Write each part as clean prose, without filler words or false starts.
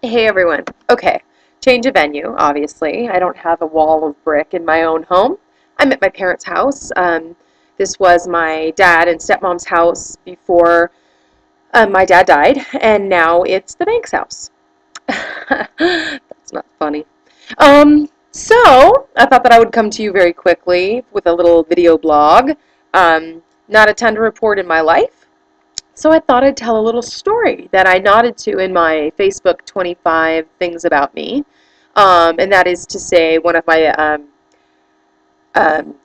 Hey everyone. Okay, change of venue, obviously. I don't have a wall of brick in my own home. I'm at my parents' house. This was my dad and stepmom's house before my dad died, and now it's the bank's house. That's not funny. So, I thought that I would come to you very quickly with a little video blog. Not a ton to report in my life. So I thought I'd tell a little story that I nodded to in my Facebook 25 things about me. And that is to say one of my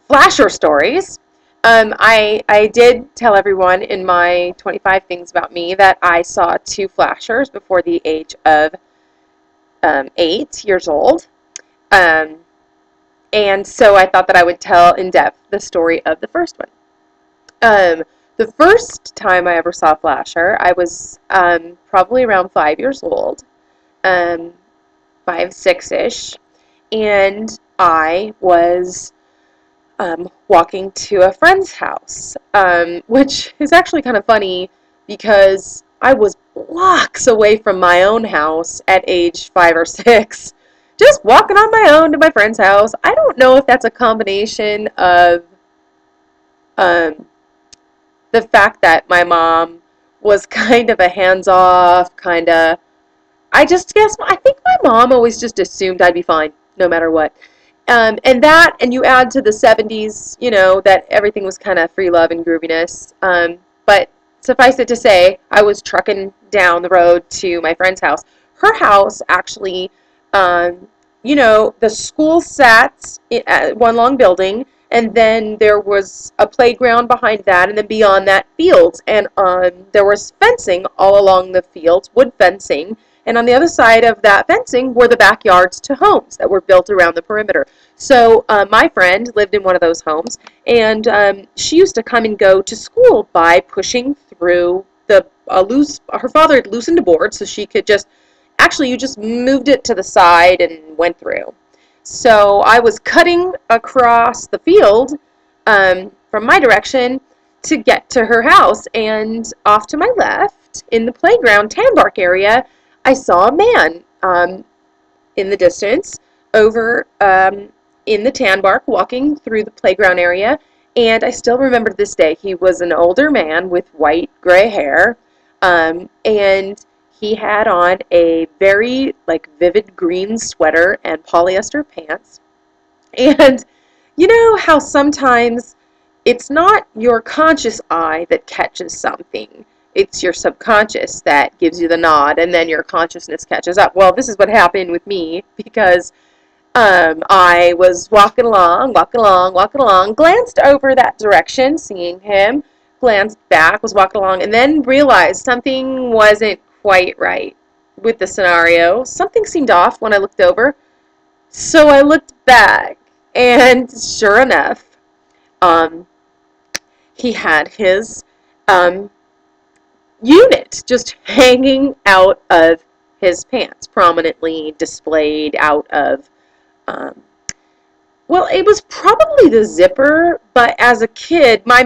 flasher stories. I did tell everyone in my 25 things about me that I saw two flashers before the age of 8 years old. Um, and so I thought that I would tell in depth the story of the first one. The first time I ever saw a flasher, I was probably around 5 years old, um, 5, 6-ish, and I was walking to a friend's house, which is actually kind of funny because I was blocks away from my own house at age 5 or 6, just walking on my own to my friend's house. I don't know if that's a combination of um, the fact that my mom was kind of a hands-off, kind of, I just guess, I think my mom always just assumed I'd be fine, no matter what. And you add to the 70s, that everything was kind of free love and grooviness. But suffice it to say, I was trucking down the road to my friend's house. Her house actually, the school sat at one long building, and then there was a playground behind that, and then beyond that, fields. And there was fencing all along the fields, wood fencing. And on the other side of that fencing were the backyards to homes that were built around the perimeter. So my friend lived in one of those homes, and she used to come and go to school by pushing through her father had loosened a board so she could actually you just moved it to the side and went through. So I was cutting across the field from my direction to get to her house, and off to my left in the playground tan bark area, I saw a man in the distance over in the tan bark walking through the playground area, and I still remember to this day he was an older man with white gray hair, and he had on a very vivid green sweater and polyester pants. And you know how sometimes it's not your conscious eye that catches something. It's your subconscious that gives you the nod, and then your consciousness catches up. Well, this is what happened with me because I was walking along, glanced over that direction, seeing him, glanced back, was walking along, and then realized something wasn't quite right with the scenario. Something seemed off when I looked over. So I looked back, and sure enough, um, he had his unit just hanging out of his pants, prominently displayed out of, um, well, it was probably the zipper, but as a kid, my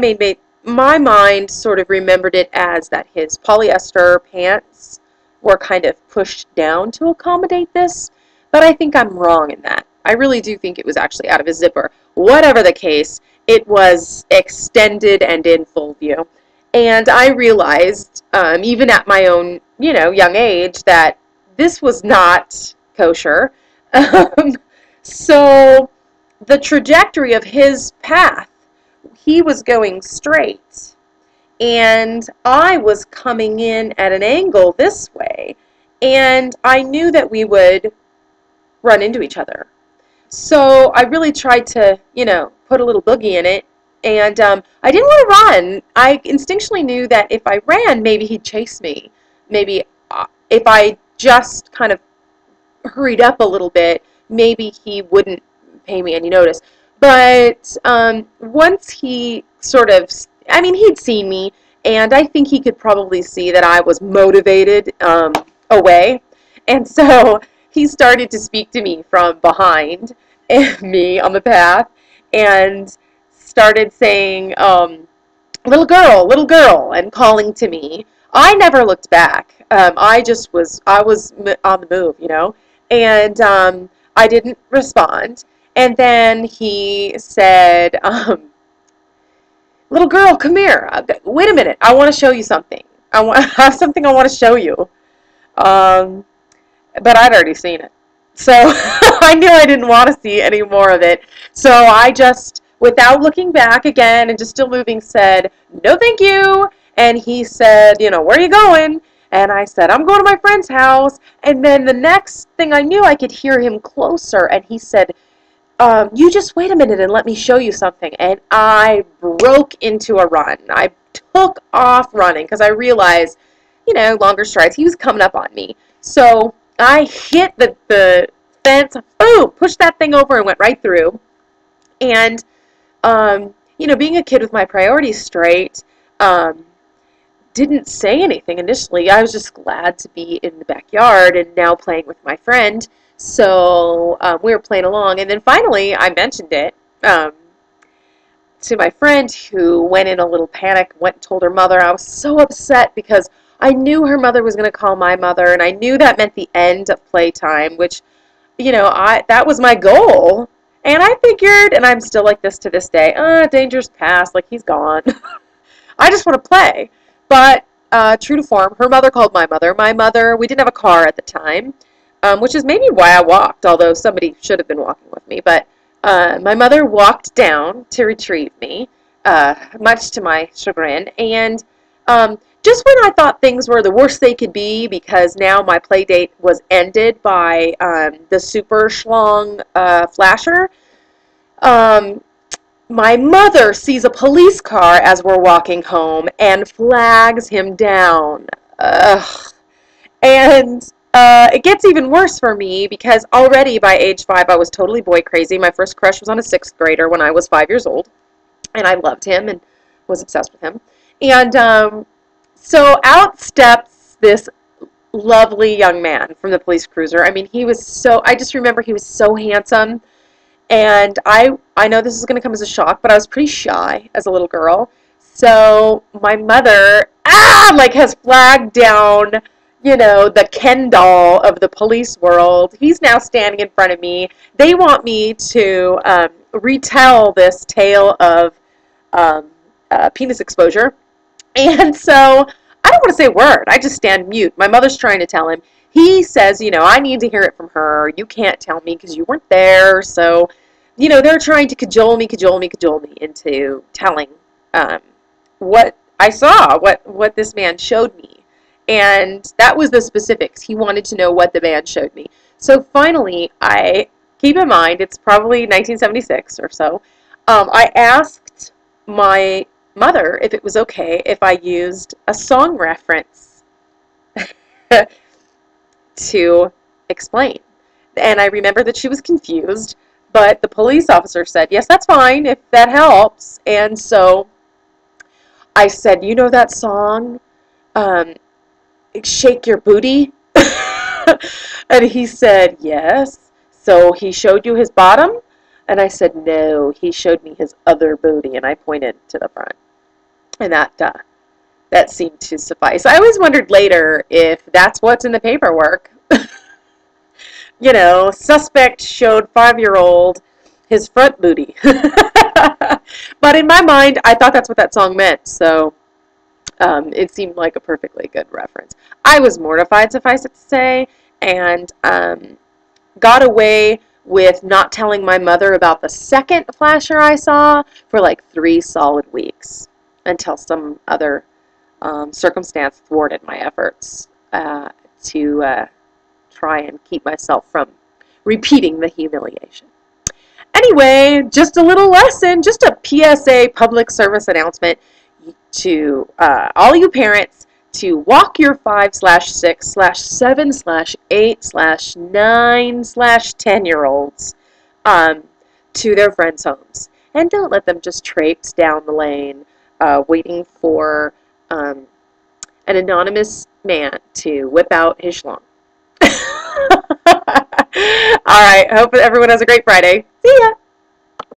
mind sort of remembered it as that his polyester pants were kind of pushed down to accommodate this, but I think I'm wrong in that. I really do think it was actually out of his zipper. Whatever the case, it was extended and in full view. And I realized, even at my own, young age, that this was not kosher. Um, so the trajectory of his path, he was going straight, and I was coming in at an angle this way, and I knew that we would run into each other. So I really tried to, put a little boogie in it, and I didn't want to run. I instinctually knew that if I ran, maybe he'd chase me. Maybe if I just kind of hurried up a little bit, maybe he wouldn't pay me any notice. But once he he'd seen me, and I think he could probably see that I was motivated away. And so he started to speak to me from behind me on the path and started saying, little girl, and calling to me. I never looked back. I was on the move, you know, and I didn't respond. And then he said, "Little girl, come here. Wait a minute. I want to show you something. I have something I want to show you." Um, but I'd already seen it. So I knew I didn't want to see any more of it. So I just, without looking back again and just still moving, said, "No, thank you." And he said, "Where are you going?" And I said, "I'm going to my friend's house." And then the next thing I knew, I could hear him closer. And he said, "You just wait a minute and let me show you something." And I broke into a run. I took off running because I realized, longer strides, he was coming up on me. So I hit the fence, boom, pushed that thing over and went right through. And, being a kid with my priorities straight, didn't say anything initially. I was just glad to be in the backyard and now playing with my friend. So we were playing along, and then finally I mentioned it to my friend, who went in a little panic, went and told her mother. I was so upset because I knew her mother was going to call my mother, and I knew that meant the end of playtime, which, that was my goal. And I figured, and I'm still like this to this day, danger's past, like he's gone. I just want to play. But true to form, her mother called my mother. My mother, we didn't have a car at the time, which is maybe why I walked, although somebody should have been walking with me. But my mother walked down to retrieve me, much to my chagrin. And just when I thought things were the worst they could be, because now my play date was ended by the super schlong flasher, my mother sees a police car as we're walking home and flags him down. Ugh. And it gets even worse for me because already by age 5 I was totally boy crazy. My first crush was on a 6th grader when I was 5 years old, and I loved him and was obsessed with him. And so out steps this lovely young man from the police cruiser. I mean, I just remember he was so handsome. And I know this is going to come as a shock, but I was pretty shy as a little girl. So my mother, has flagged down, the Ken doll of the police world. He's now standing in front of me. They want me to retell this tale of penis exposure. And so I don't want to say a word. I just stand mute. My mother's trying to tell him. He says, I need to hear it from her. You can't tell me because you weren't there. So, they're trying to cajole me into telling what I saw, what this man showed me. And that was the specifics. He wanted to know what the man showed me. So finally, keep in mind, it's probably 1976 or so, I asked my mother if it was okay if I used a song reference to explain. And I remember that she was confused, but the police officer said, "Yes, that's fine, if that helps." And so I said, "You know that song, Shake Your Booty?" And he said, "Yes." "So he showed you his bottom?" And I said, "No, he showed me his other booty," and I pointed to the front. And that seemed to suffice. I always wondered later if that's what's in the paperwork. Suspect showed 5-year-old his front booty. But in my mind, I thought that's what that song meant, so it seemed like a perfectly good reference. I was mortified, suffice it to say, and got away with not telling my mother about the second flasher I saw for like 3 solid weeks until some other circumstance thwarted my efforts to try and keep myself from repeating the humiliation. Anyway, just a little lesson, just a PSA, public service announcement to all you parents to walk your 5/6/7/8/9/10-year-olds to their friends' homes. And don't let them just traipse down the lane waiting for an anonymous man to whip out his schlong. All right. Hope everyone has a great Friday. See ya.